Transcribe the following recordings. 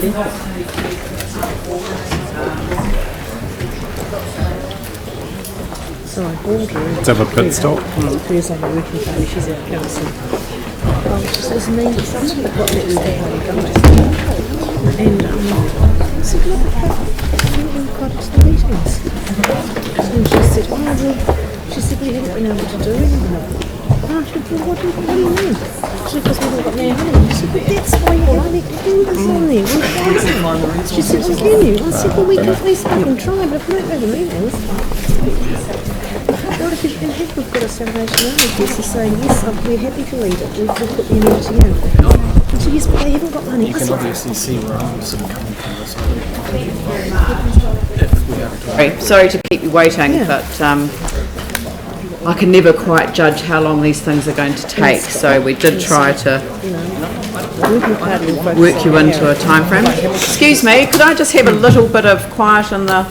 So I called her. Let's have a pit stop. Feels like a working party. She's our council. She says, me, somebody got next to how you guys. And I said, look, we've got to the meetings. And she said, oh, well, she said, we haven't been able to do anything. And I said, well, what do you mean? She said, because we haven't got any money. She said, but that's why you like to do this on there. She said, well, can you? I said, well, we can at least fucking try, but if we don't go to meetings. Well, if you can have, we've got a Salvation Army person saying, yes, we're happy to lead it, we'll put the money to you. I said, yes, but they haven't got money. You can obviously see where I'm sort of coming from this. Sorry to keep you waiting, but I can never quite judge how long these things are going to take, so we did try to work you into a time frame. Excuse me, could I just have a little bit of quiet in the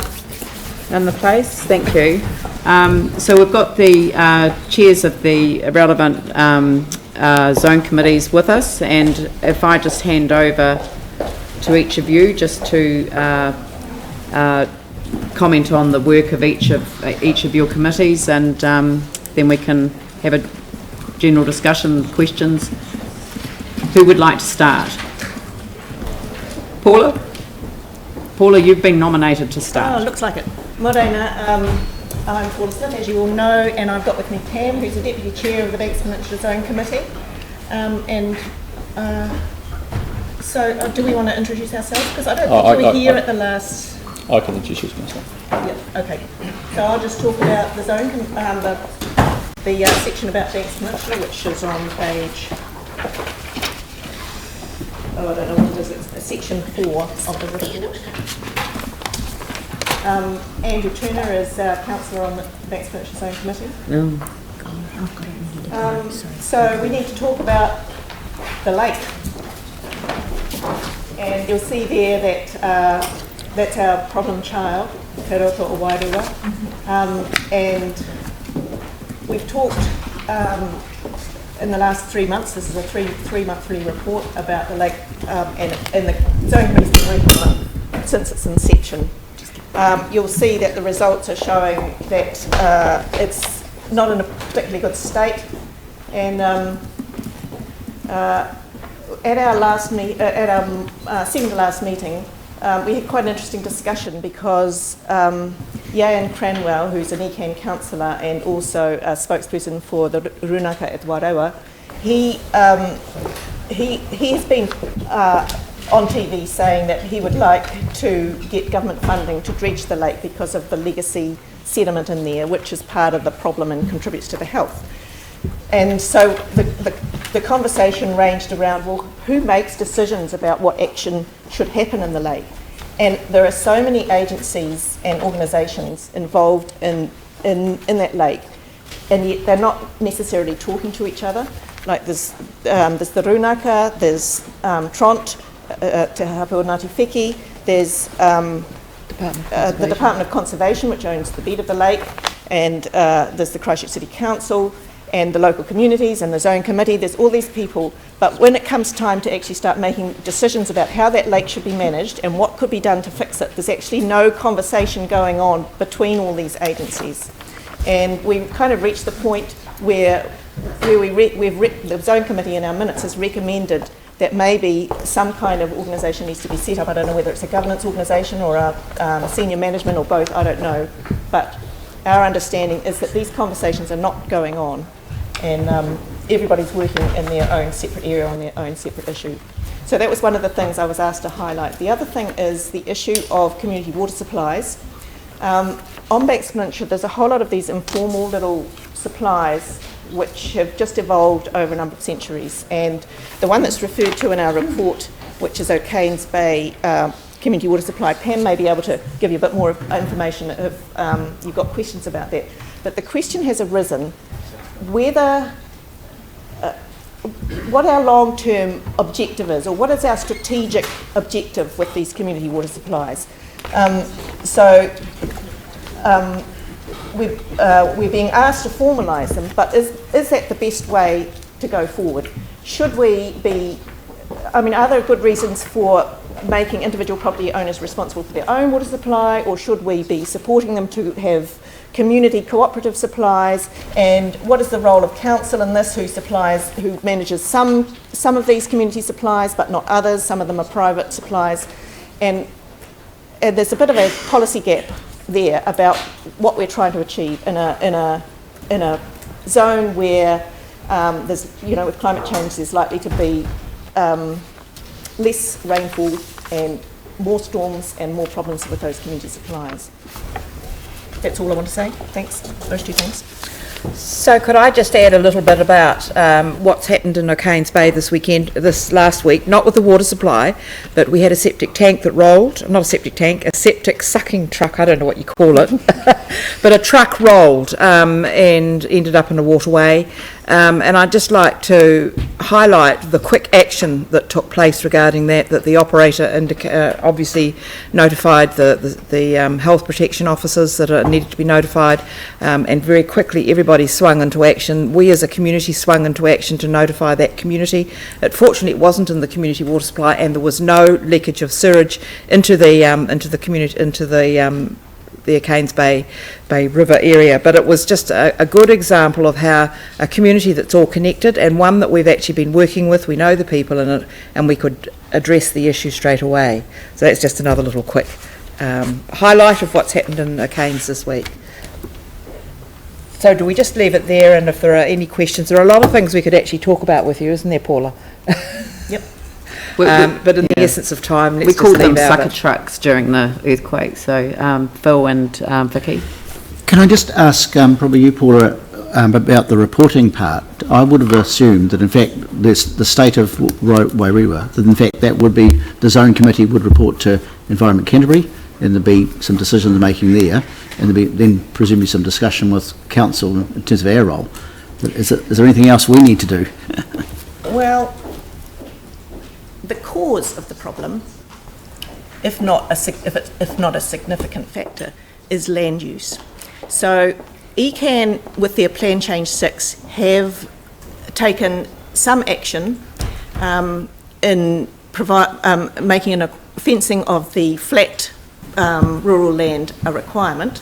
place? Thank you. So we've got the chairs of the relevant zone committees with us, and if I just hand over to each of you just to comment on the work of each of your committees, and then we can have a general discussion, questions. Who would like to start? Paula? Paula, you've been nominated to start. Oh, looks like it. Morena, I'm Paula Smith, as you all know, and I've got with me Pam, who's the Deputy Chair of the Banks Peninsula Zone Committee. So do we want to introduce ourselves? Because I don't think we were here at the last... I can introduce myself. Yeah, okay. So I'll just talk about the zone, the section about Banks Peninsula, which is on page... I don't know what it is, it's section 4 of the report. Andrew Turner is councillor on the Banks Peninsula Zone Committee. So we need to talk about the lake. And you'll see there that that's our problem child, Te Roto o Wairua. And we've talked in the last 3 months, this is a three-monthly report about the lake, and the Zone Committee's been working on it since its inception. You'll see that the results are showing that it's not in a particularly good state, and at our last second to last meeting, we had quite an interesting discussion because Ian Cranwell, who's an ECAN councillor and also a spokesperson for the Runaka at Warewa, he has been on TV saying that he would like to get government funding to dredge the lake because of the legacy sediment in there, which is part of the problem and contributes to the health. And so the conversation ranged around, well, who makes decisions about what action should happen in the lake? And there are so many agencies and organisations involved in that lake, and yet they're not necessarily talking to each other. Like there's the Runaka, there's Tront, Te Hapua Ngāti Wheki, there's the Department of Conservation, which owns the bed of the lake, and there's the Christchurch City Council, and the local communities and the Zone Committee. There's all these people, but when it comes time to actually start making decisions about how that lake should be managed and what could be done to fix it, there's actually no conversation going on between all these agencies. And we've kind of reached the point where the Zone Committee in our minutes has recommended that maybe some kind of organisation needs to be set up. I don't know whether it's a governance organisation or a senior management or both, I don't know. But our understanding is that these conversations are not going on, and everybody's working in their own separate area on their own separate issue. So that was one of the things I was asked to highlight. The other thing is the issue of community water supplies. On Banks Peninsula, there's a whole lot of these informal little supplies which have just evolved over a number of centuries, and the one that's referred to in our report, which is O'Kane's Bay community water supply, Pam may be able to give you a bit more information if you've got questions about that. But the question has arisen whether what our long-term objective is, or what is our strategic objective with these community water supplies. We're being asked to formalise them, but is that the best way to go forward? Should we be, are there good reasons for making individual property owners responsible for their own water supply, or should we be supporting them to have community cooperative supplies? And what is the role of council in this, who manages some of these community supplies but not others? Some of them are private supplies, and there's a bit of a policy gap there about what we're trying to achieve in a zone where there's, with climate change, there's likely to be less rainfall and more storms and more problems with those community supplies. That's all I want to say. Thanks. Those two things. So could I just add a little bit about what's happened in O'Kane's Bay this last week, not with the water supply, but we had a septic tank that rolled, not a septic tank, a septic sucking truck, I don't know what you call it, but a truck rolled and ended up in a waterway. And I'd just like to highlight the quick action that took place regarding that the operator obviously notified the health protection officers that needed to be notified, and very quickly everybody swung into action. We as a community swung into action to notify that community. Fortunately, it wasn't in the community water supply, and there was no leakage of sewage into the community, into the O'Kane's Bay River area, but it was just a good example of how a community that's all connected, and one that we've actually been working with, we know the people in it, and we could address the issue straight away. So that's just another little quick highlight of what's happened in O'Kane's this week. So do we just leave it there, and if there are any questions, there are a lot of things we could actually talk about with you, isn't there, Paula? Yep. But in the essence of time, let's we called them leave sucker trucks during the earthquake. So Phil and Vicky. Can I just ask, probably you, Paula, about the reporting part? I would have assumed that, in fact, the state of Wairua, that in fact that would be, the zone committee would report to Environment Canterbury, and there'd be some decision making there, and there'd be then presumably some discussion with council in terms of our role. Is there anything else we need to do? Well, the cause of the problem, if not a significant factor, is land use. So ECAN, with their Plan Change 6, have taken some action in making fencing of the flat rural land a requirement,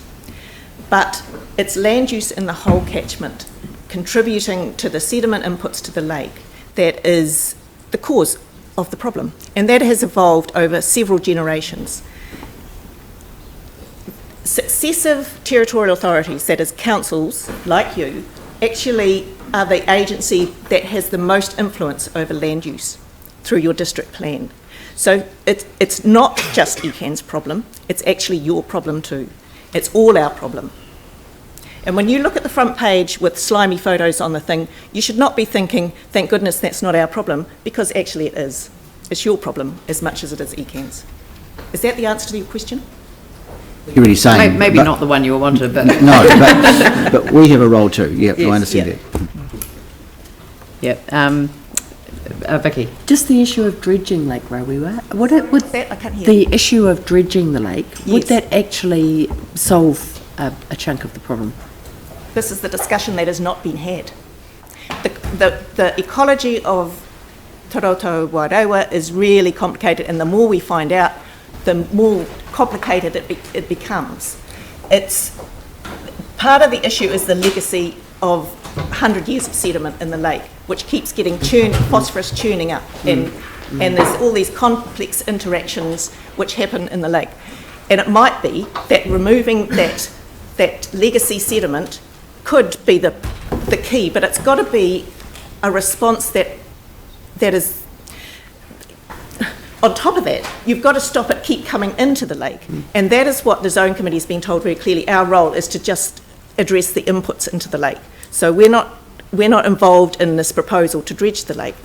but it's land use in the whole catchment contributing to the sediment inputs to the lake that is the cause of the problem, and that has evolved over several generations. Successive territorial authorities, that is councils like you, actually are the agency that has the most influence over land use through your district plan. So it's not just ECAN's problem, it's actually your problem too. It's all our problem. And when you look at the front page with slimy photos on the thing, you should not be thinking, thank goodness that's not our problem, because actually it is. It's your problem as much as it is ECAN's. Is that the answer to your question? You're really saying... Maybe not the one you wanted, but... No, but we have a role too. Yep, yes, I understand that. Yep. Vicky? Just the issue of dredging Lake Wairua. I can't hear. The issue of dredging the lake, would Yes. that actually solve a chunk of the problem? This is the discussion that has not been had. The ecology of Te Roto Wairua is really complicated, and the more we find out, the more complicated it becomes. It's part of the issue is the legacy of 100 years of sediment in the lake, which keeps getting phosphorus churning up, and there's all these complex interactions which happen in the lake. And it might be that removing that legacy sediment could be the key, but it's got to be a response that is, on top of that, you've got to stop it keep coming into the lake. And that is what the Zone Committee has been told very clearly. Our role is to just address the inputs into the lake. So we're not involved in this proposal to dredge the lake.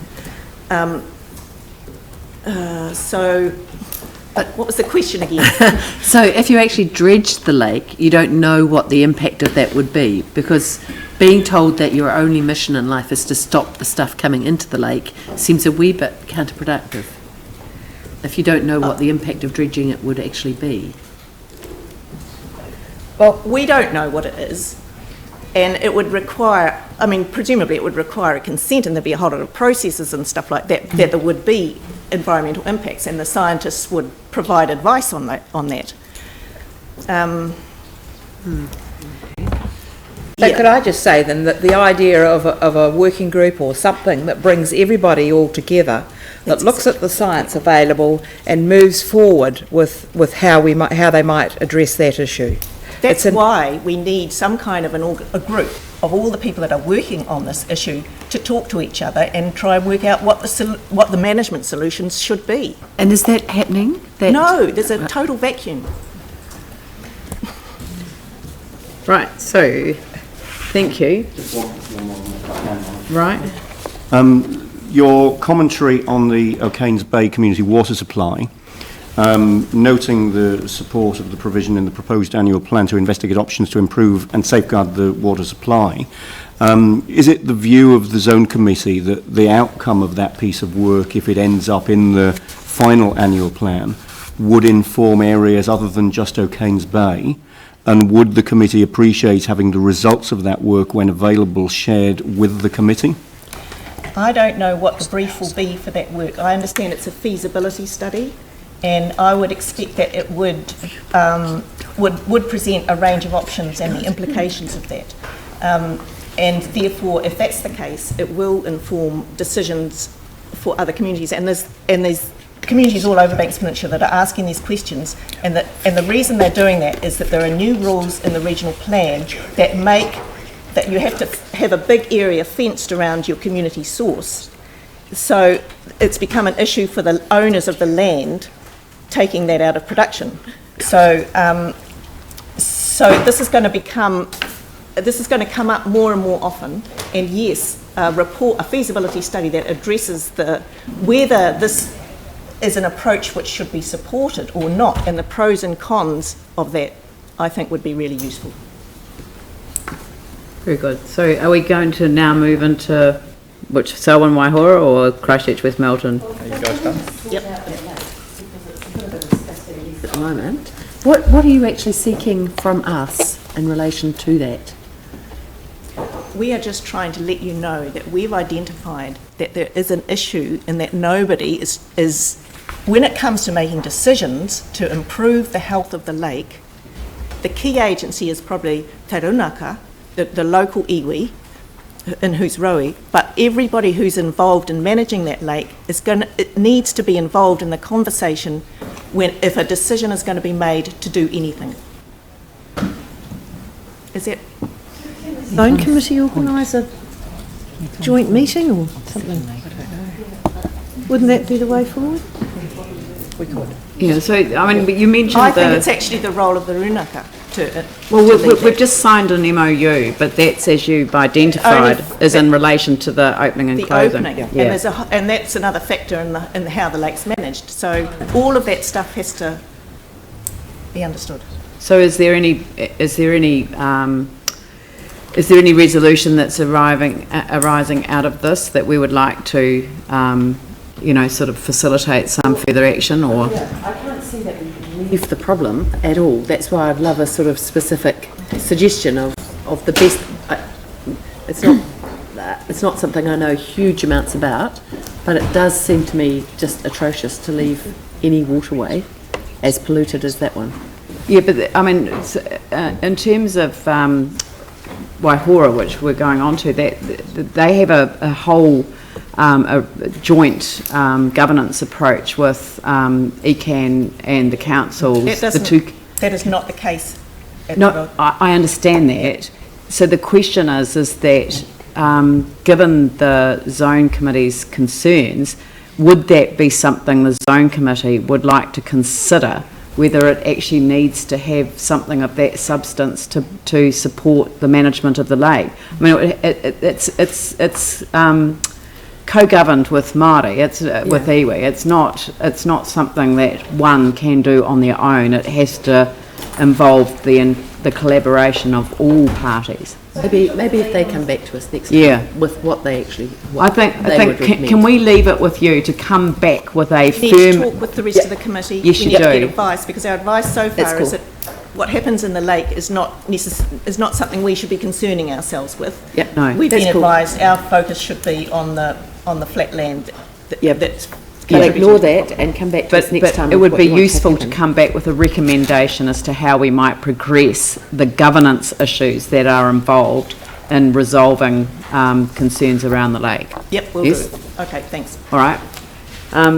But what was the question again? So if you actually dredged the lake, you don't know what the impact of that would be, because being told that your only mission in life is to stop the stuff coming into the lake seems a wee bit counterproductive, if you don't know what the impact of dredging it would actually be. Well, we don't know what it is, and it would require, presumably it would require a consent, and there'd be a whole lot of processes and stuff like that that there would be environmental impacts, and the scientists would provide advice on that. So could I just say then that the idea of a working group or something that brings everybody all together, that looks at the science available and moves forward with how they might address that issue. That's why we need some kind of a group of all the people that are working on this issue to talk to each other and try and work out what the management solutions should be. And is that happening? No, there's a total vacuum. Right, so, thank you. Right. Your commentary on the O'Kane's Bay community water supply, noting the support of the provision in the proposed annual plan to investigate options to improve and safeguard the water supply, is it the view of the Zone Committee that the outcome of that piece of work, if it ends up in the final annual plan, would inform areas other than just O'Kane's Bay? And would the committee appreciate having the results of that work, when available, shared with the committee? I don't know what the brief will be for that work. I understand it's a feasibility study, and I would expect that it would present a range of options and the implications of that. And therefore, if that's the case, it will inform decisions for other communities. And there's communities all over Banks Peninsula that are asking these questions, and the reason they're doing that is that there are new rules in the regional plan that make that you have to have a big area fenced around your community source. So it's become an issue for the owners of the land taking that out of production. So this is going to come up more and more often. And yes, a feasibility study that addresses whether this is an approach which should be supported or not, and the pros and cons of that, I think would be really useful. Very good. So are we going to now move into Selwyn Waihora or Christchurch West Melton? Are you guys done? Yep. At the moment. What are you actually seeking from us in relation to that? We are just trying to let you know that we've identified that there is an issue, and that nobody is when it comes to making decisions to improve the health of the lake, the key agency is probably Te Runaka, the local iwi, in whose roe, but everybody who's involved in managing that lake it needs to be involved in the conversation if a decision is going to be made to do anything. Is that? Zone Committee organise a joint meeting or something? I don't know. Wouldn't that be the way forward? We could. Yeah, so, I mean, but you mentioned I think it's actually the role of the Runaka to we've just signed an MOU, but that's, as you've identified, is in relation to the opening and closing. The opening, yeah. And that's another factor in how the lake's managed. So all of that stuff has to be understood. So is there any resolution that's arising out of this that we would like to, sort of facilitate some further action, or? I can't see that we leave the problem at all. That's why I'd love a sort of specific suggestion of the best. It's not something I know huge amounts about, but it does seem to me just atrocious to leave any waterway as polluted as that one. Yeah, but I mean, in terms of Waihora, which we're going on to, that they have a whole a joint governance approach with ECAN and the council. That is not the case. I understand that. So the question is that given the Zone Committee's concerns, would that be something the Zone Committee would like to consider, whether it actually needs to have something of that substance to support the management of the lake? I mean, it's co-governed with Māori, with iwi. It's not something that one can do on their own. It has to involve the collaboration of all parties. Maybe if they come back to us next time with what they actually I think can we leave it with you to come back with a firm... We need to talk with the rest of the committee. Yes, you we need do. to get advice, because our advice so far is that what happens in the lake is not something we should be concerning ourselves with. Yep, no. We've been advised our focus should be on the flat land that's Can ignore that and come back to us next time. But it with would what be you want useful to happen. come back with a recommendation as to how we might progress the governance issues that are involved in resolving concerns around the lake. Yep, we'll Yes? do. Okay, thanks. All right.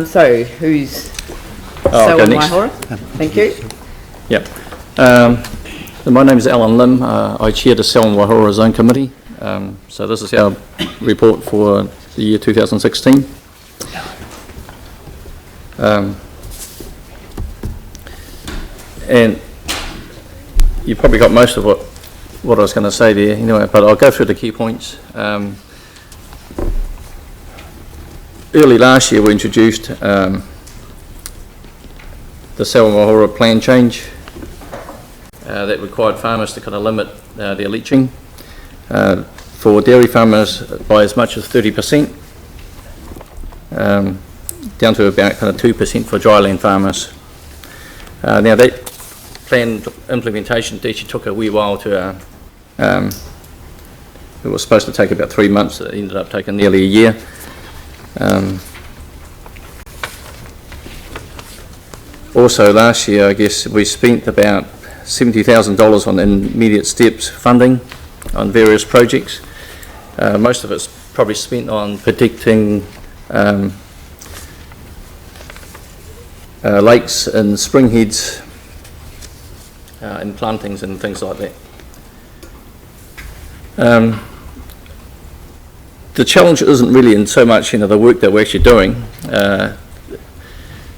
So who's I'll go Selwyn next. Waihora? Thank you. Yep. My name is Alan Lim. I chair the Selwyn Waihora Zone Committee. So this is our report for the year 2016. And you probably got most of what I was going to say there anyway, but I'll go through the key points. Early last year we introduced the Selwyn Waihora plan change that required farmers to kind of limit their leaching for dairy farmers by as much as 30%, down to about kind of 2% for dryland farmers. Now that plan implementation actually took a wee while to, it was supposed to take about 3 months, it ended up taking nearly a year. Also last year, I guess, we spent about $70,000 on immediate steps funding on various projects. Most of it's probably spent on protecting lakes and springheads and plantings and things like that. The challenge isn't really in so much the work that we're actually doing.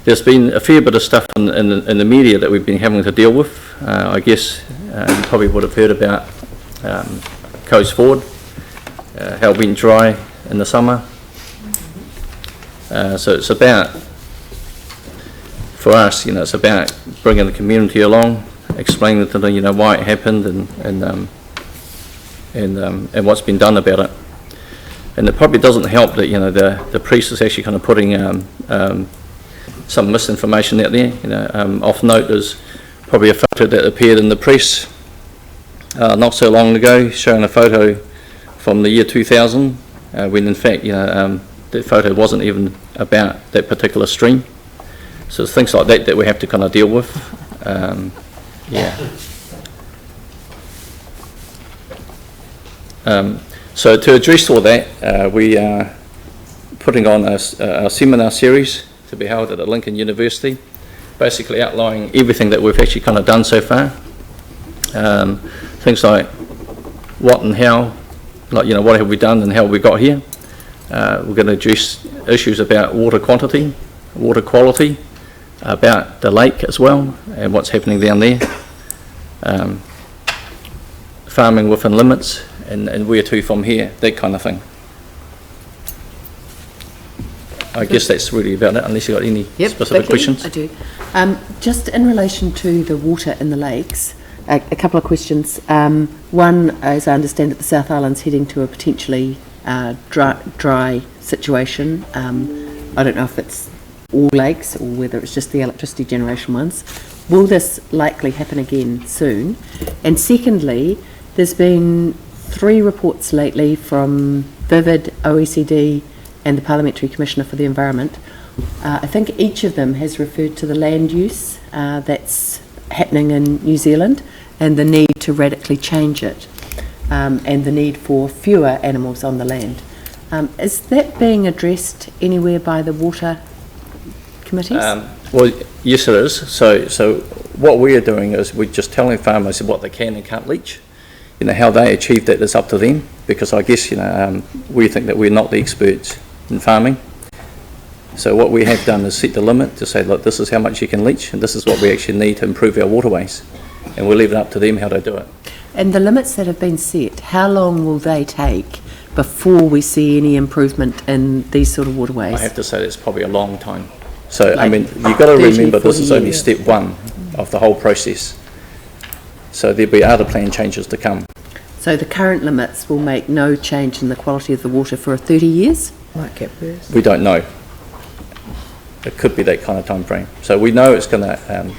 There's been a fair bit of stuff in the media that we've been having to deal with. I guess you probably would have heard about Coast Ford, how it went dry in the summer. So it's about, for us, it's about bringing the community along, explaining to them, why it happened and what's been done about it. And it probably doesn't help that the priest is actually kind of putting some misinformation out there. Off note is probably a photo that appeared in the press not so long ago, showing a photo from the year 2000, when in fact that photo wasn't even about that particular stream. So it's things like that that we have to kind of deal with. So to address all that, we are putting on a seminar series to be held at Lincoln University, basically outlining everything that we've actually kind of done so far. Things like what and how, like what have we done and how we got here. We're going to address issues about water quantity, water quality, about the lake as well and what's happening down there. Farming within limits and where to from here, that kind of thing. I guess that's really about it, unless you've got any specific questions. I do. Just in relation to the water in the lakes, a couple of questions. One, as I understand it, the South Island's heading to a potentially dry situation. I don't know if it's all lakes or whether it's just the electricity generation ones. Will this likely happen again soon? And secondly, there's been 3 reports lately from Vivid, OECD and the Parliamentary Commissioner for the Environment. I think each of them has referred to the land use that's happening in New Zealand and the need to radically change it, and the need for fewer animals on the land. Is that being addressed anywhere by the water committees? Well, yes it is. So what we are doing is we're just telling farmers what they can and can't leach. How they achieve that is up to them, because I guess we think that we're not the experts in farming. So what we have done is set the limit to say, look, this is how much you can leach and this is what we actually need to improve our waterways, and we'll leave it up to them how to do it. And the limits that have been set, how long will they take before we see any improvement in these sort of waterways? I have to say that's probably a long time. So Like you've got to 30, remember this 40 is only years. step 1 of the whole process. So there'll be other plan changes to come. So the current limits will make no change in the quality of the water for 30 years? Might get worse. We don't know. It could be that kind of time frame. So we know it's going to,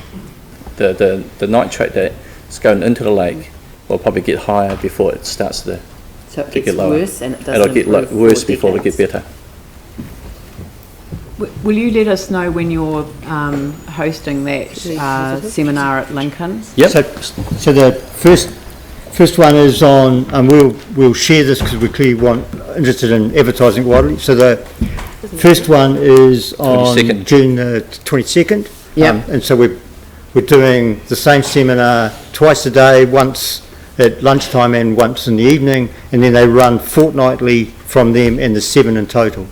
the nitrate that's going into the lake will probably get higher before it starts to So it get gets lower. worse and it doesn't It'll get improve worse for before it gets decades. better. Will you let us know when you're hosting that seminar at Lincoln? Yep. So the first one is on, and we'll share this because we clearly interested in advertising widely. So the first one is on 22nd. June the 22nd. Yep. And so we're doing the same seminar twice a day, once at lunchtime and once in the evening, and then they run fortnightly from them, and there's 7 in total.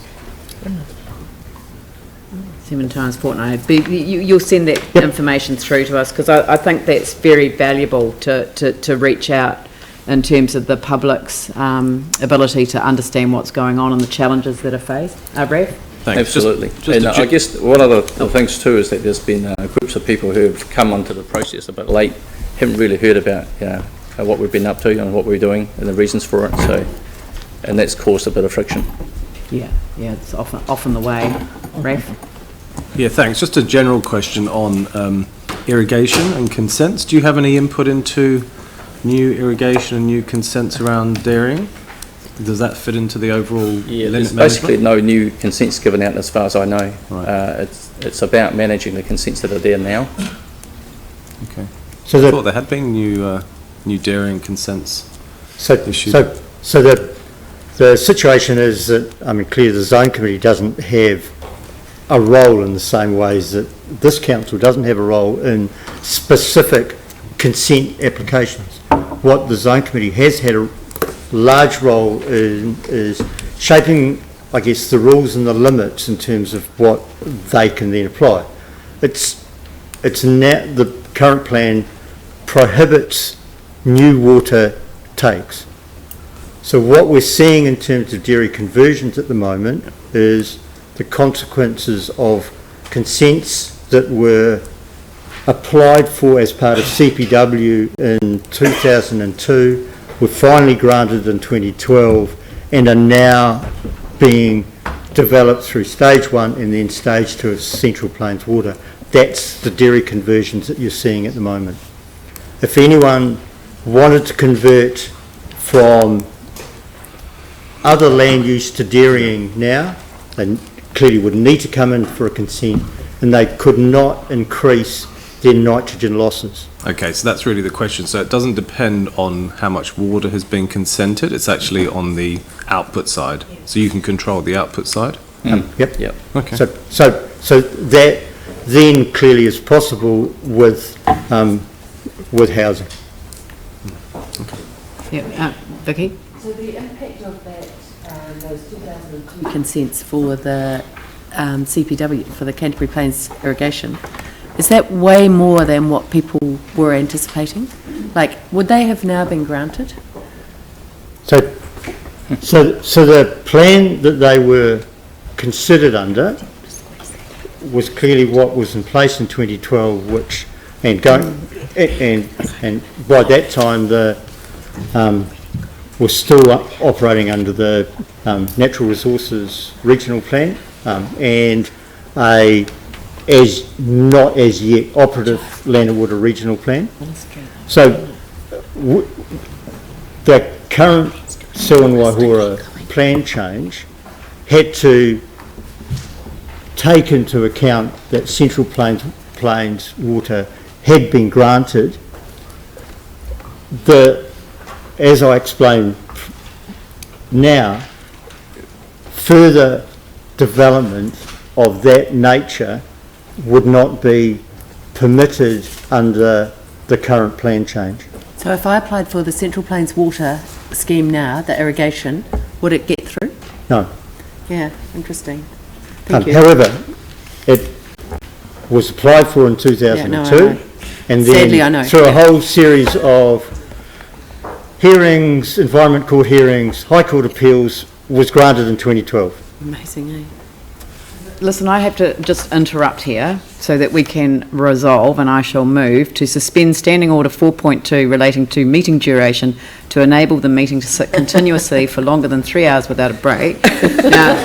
7 times fortnight. But you'll send that information through to us, because I think that's very valuable to reach out in terms of the public's ability to understand what's going on and the challenges that are faced. Raf? Thanks. Absolutely. And I guess one of the things too is that there's been groups of people who have come onto the process a bit late, haven't really heard about what we've been up to and what we're doing and the reasons for it. So, and that's caused a bit of friction. Yeah, it's often the way. Raf? Yeah, thanks. Just a general question on irrigation and consents. Do you have any input into new irrigation and new consents around dairying? Does that fit into the overall limit There's management? basically no new consents given out as far as I know. Right. It's about managing the consents that are there now. Okay. So I thought there had been new dairying consents issued. So the situation is that, I mean, clearly the zone committee doesn't have a role in the same ways that this council doesn't have a role in specific consent applications. What the zone committee has had a large role in is shaping, I guess, the rules and the limits in terms of what they can then apply. It's now the current plan prohibits new water takes. So what we're seeing in terms of dairy conversions at the moment is the consequences of consents that were applied for as part of CPW in 2002, were finally granted in 2012, and are now being developed through stage 1 and then stage 2 of Central Plains Water. That's the dairy conversions that you're seeing at the moment. If anyone wanted to convert from other land use to dairying now, they clearly would need to come in for a consent, and they could not increase their nitrogen losses. Okay, so that's really the question. So it doesn't depend on how much water has been consented, it's actually on the output side. So you can control the output side? Yep. Okay. So that then clearly is possible with housing. Vicky? So the impact of that, those 2002 consents for the CPW, for the Canterbury Plains irrigation, is that way more than what people were anticipating? Like, would they have now been granted? So the plan that they were considered under was clearly what was in place in 2012, which and by that time was still operating under the Natural Resources Regional Plan and a not as yet operative Land and Water Regional Plan. So the current Sewan-Waihora plan change had to take into account that Central Plains Water had been granted. As I explained now, further development of that nature would not be permitted under the current plan change. So if I applied for the Central Plains Water scheme now, the irrigation, would it get through? No. Yeah, interesting. Thank you. However, it was applied for in 2002, Yeah, no, I know. and Sadly, I then know. through a whole series of hearings, Environment Court hearings, High Court appeals, was granted in 2012. Amazing, eh? Listen, I have to just interrupt here so that we can resolve, and I shall move to suspend Standing Order 4.2 relating to meeting duration to enable the meeting to sit continuously for longer than 3 hours without a break. Now,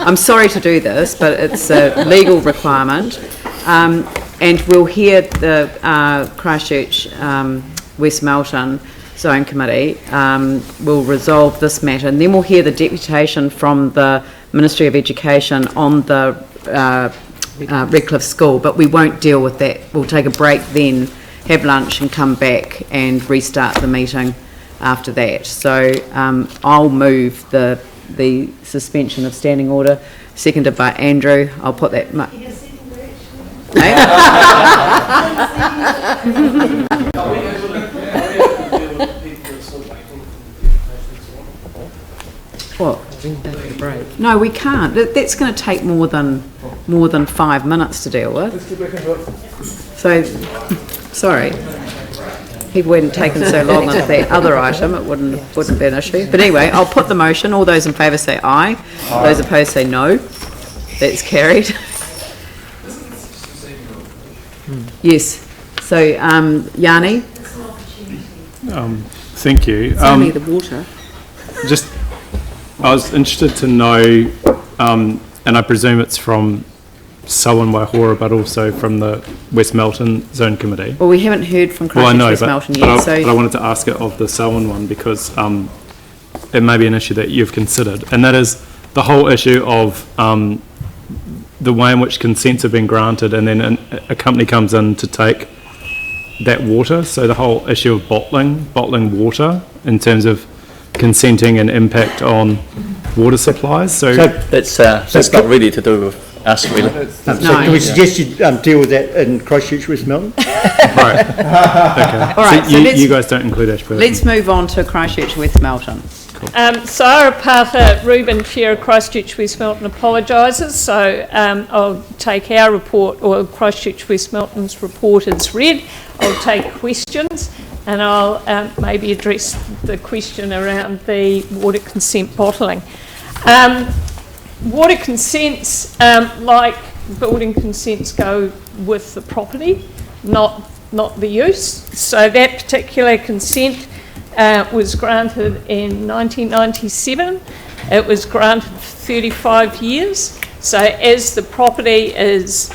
I'm sorry to do this, but it's a legal requirement. And we'll hear the Christchurch West Melton Zone Committee will resolve this matter, and then we'll hear the deputation from the Ministry of Education on the Redcliffe School, but we won't deal with that. We'll take a break then, have lunch and come back and restart the meeting after that. So I'll move the suspension of standing order, seconded by Andrew. I'll put that... What? No, we can't. That's going to take more than 5 minutes to deal with. So, sorry. People hadn't taken so long on that other item, it wouldn't be an issue. But anyway, I'll put the motion. All those in favour say aye. Those opposed say no. That's carried. Yes. So, Yanni? Thank you. It's only the water. I was interested to know, and I presume it's from Selwyn Waihora, but also from the West Melton Zone Committee. Well, we haven't heard from Christchurch West Melton yet. But I wanted to ask it of the Selwyn one because it may be an issue that you've considered, and that is the whole issue of the way in which consents have been granted, and then a company comes in to take that water. So the whole issue of bottling water in terms of consenting and impact on water supplies. So that's not really to do with us, really. So can we suggest you deal with that in Christchurch West Melton? Right. Okay. All right. So you guys don't include Ashburton. Let's move on to Christchurch West Melton. Sarah Parker Rubin, Chair of Christchurch West Melton, apologises. So I'll take our report, or Christchurch West Melton's report as read. I'll take questions and I'll maybe address the question around the water consent bottling. Water consents, like building consents, go with the property, not the use. So that particular consent was granted in 1997. It was granted for 35 years. So as the property is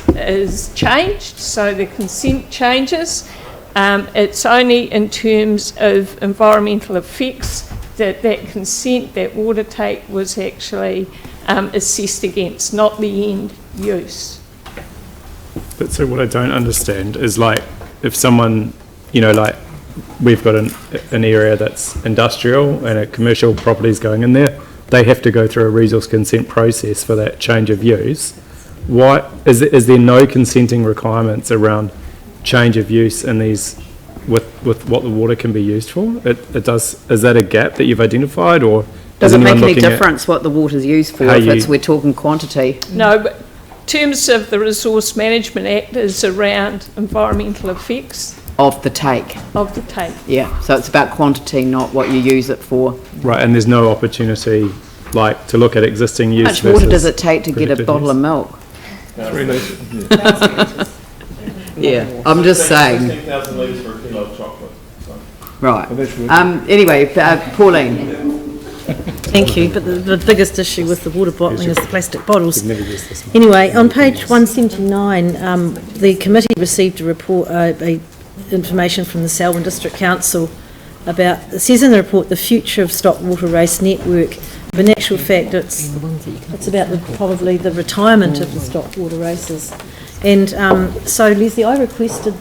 changed, so the consent changes, it's only in terms of environmental effects that consent, that water take, was actually assessed against, not the end use. But so what I don't understand is, like, if someone, like we've got an area that's industrial and a commercial property is going in there, they have to go through a resource consent process for that change of use. Why is there no consenting requirements around change of use in these with what the water can be used for? It does. Is that a gap that you've identified, or does it make any difference what the water's used for if we're talking quantity? No, but in terms of the Resource Management Act is around environmental effects. Of the take. Of the take. Yeah, so it's about quantity, not what you use it for. Right, and there's no opportunity, like, to look at existing use. How much water does it take to get a bottle of milk? 3 litres. Yeah, I'm just saying. 16,000 litres for a kilo of chocolate. So. Right. Anyway, Pauline. Thank you, but the biggest issue with the water bottling is the plastic bottles. Anyway, on page 179, the committee received a report, information from the Selwyn District Council about, it says in the report, the future of stock water race network. But in actual fact, it's about probably the retirement of the stock water races. And so, Leslie, I requested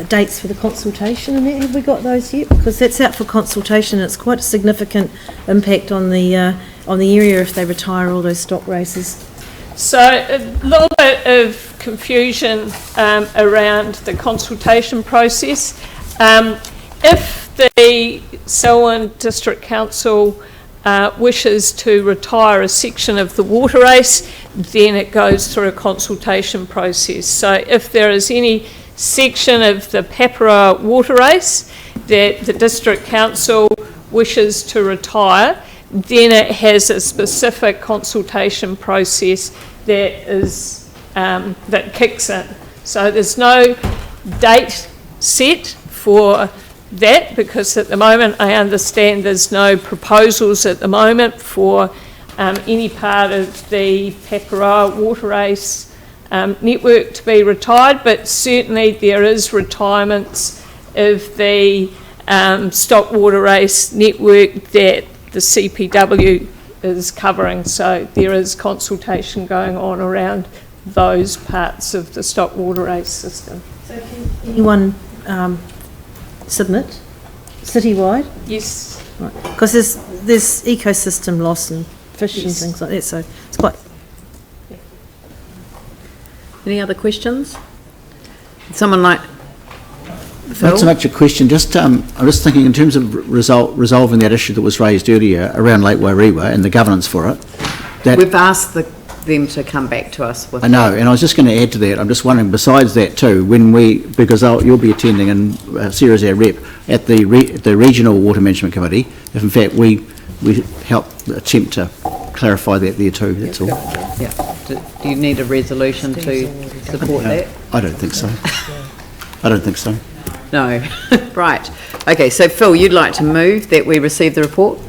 dates for the consultation, and have we got those yet? Because that's out for consultation. It's quite a significant impact on the area if they retire all those stock races. So a little bit of confusion around the consultation process. If the Selwyn District Council wishes to retire a section of the water race, then it goes through a consultation process. So if there is any section of the Papara water race that the District Council wishes to retire, then it has a specific consultation process that kicks in. So there's no date set for that, because at the moment I understand there's no proposals at the moment for any part of the Papara water race network to be retired, but certainly there is retirements of the stock water race network that the CPW is covering. So there is consultation going on around those parts of the stock water ace system. So can anyone submit citywide? Yes. Right. Because there's ecosystem loss and fish and things like that, so it's quite... Any other questions? Someone like Phil? Not so much a question, just I'm just thinking in terms of resolving that issue that was raised earlier around Lake Wairua and the governance for it. That We've asked them to come back to us with... I know, and I was just going to add to that, I'm just wondering, besides that too, when because you'll be attending, and Sarah's our rep, at the Regional Water Management Committee, if in fact we help attempt to clarify that there too, that's all. Yeah. Do you need a resolution to support that? I don't think so. I don't think so. No. Right. Okay, so Phil, you'd like to move that we receive the report?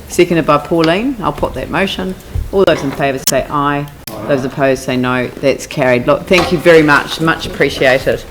Seconded by Pauline. I'll put that motion. All those in favour say aye. Those opposed say no. That's carried. Look, thank you very much. Much appreciated.